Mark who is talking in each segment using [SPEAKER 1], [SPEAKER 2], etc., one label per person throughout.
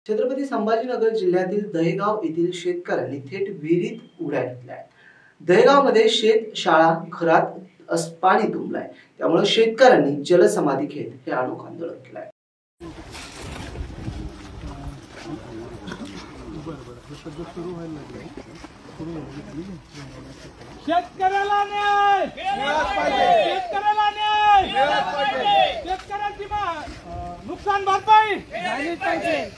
[SPEAKER 1] छत्रपती संभाजीनगर जिल्ह्यातील दहेगाव येथील शेतकऱ्यांनी थेट विहिरीत उड्या घेतल्या आहेत. दहेगावमध्ये शेत शाळा घरात पाणी तुंबलंय. त्यामुळे शेतकऱ्यांनी जलसमाधी घेत हे अनोखं आंदोलन केलंय.
[SPEAKER 2] शेतकऱ्याला न्याय मिळालाच पाहिजे. शेतकऱ्याला न्याय मिळालाच पाहिजे. शेतकऱ्याची नुकसान भरपाई झालीच पाहिजे.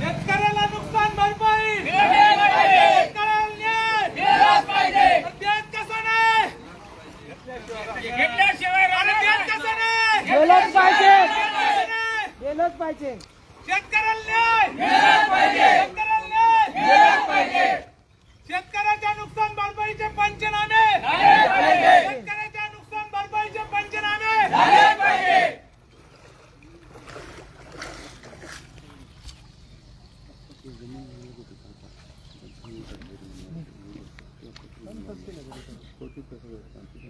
[SPEAKER 2] शेतकऱ्याला नुकसान भरपाई शेतकऱ्याला न्याय मिळालाच पाहिजे. देत कसं नाही घेतल्याशिवाय देत कसं नाही गेलंच पाहिजे. गेलंच पाहिजे. शेतकऱ्याला न्याय मिळालाच पाहिजे. शेतकऱ्याला न्याय मिळालाच पाहिजे. शेतकऱ्याच्या नुकसान भरपाईचे पंचनामे झाले पाहिजे. शेतकऱ्याच्या नुकसान भरपाईचे पंचनामे झाले पाहिजे.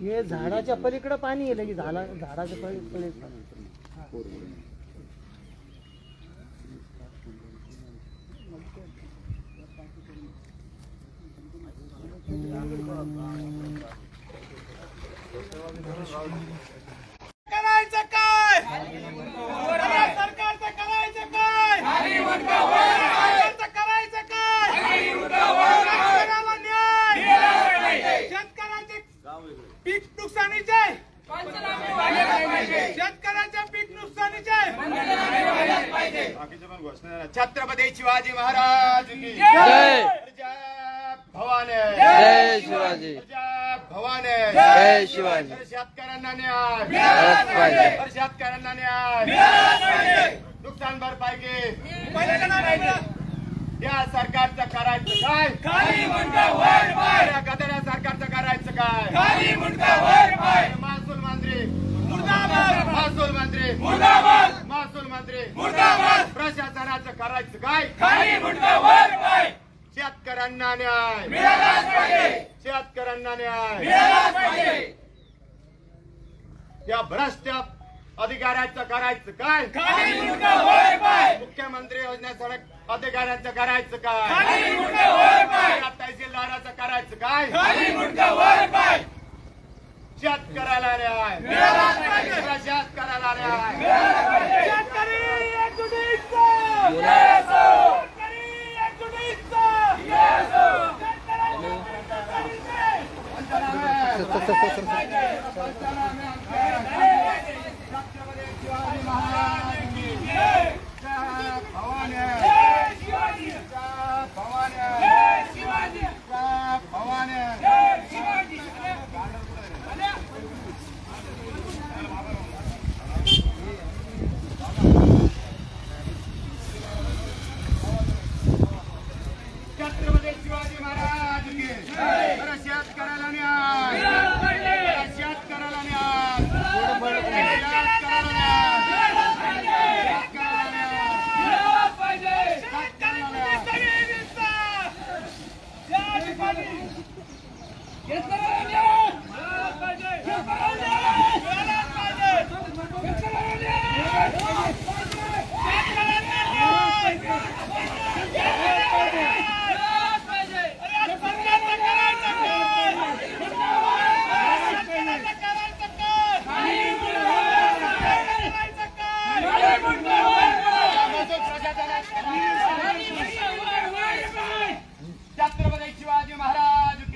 [SPEAKER 3] हे झाडाच्या पलीकडे पाणी येलं की झाडाच्या पलीकडे
[SPEAKER 2] करायचं काय सरकारचं करायचं काय सरकारचं करायचं काय शेतकऱ्याला न्याय शेतकऱ्याचे पीक नुकसानीचे शेतकऱ्याच्या पीक नुकसानीचे छत्रपती शिवाजी महाराज की जय. भवानी जय शिवाजी. भवानी जय शिवाजी. शेतकऱ्यांना न्याय मिळालाच पाहिजे. शेतकऱ्यांना न्याय मिळालाच पाहिजे. नुकसान भरपाई या सरकारचं करायचं काय खाली मुंडका वर पाय. गदड्या सरकारचं करायचं काय खाली मुंडका वर पाय. महसूल मंत्री मुर्दाबाद. महसूल मंत्री मुर्दाबाद. महसूल मंत्री मुर्दाबाद. प्रशासनाचं करायचं काय खाली मुंडका वर पाय. शेतकऱ्यांना न्याय मिळालाच पाहिजे. शेतकऱ्यांना न्याय मिळालाच पाहिजे. या भ्रष्ट अधिकाऱ्याचं करायचं काय खाली मुंडका वर पाय. मुख्यमंत्री योजना सडक अधिकाऱ्यांचं करायचं काय खाली मुंडका वर पाय. तहसीलदाराचं करायचं काय खाली मुंडका वर पाय. शेतकऱ्याला न्याय मिळालाच पाहिजे. शेतकऱ्याला न्याय मिळालाच पाहिजे. शेतकरी एकजुटीने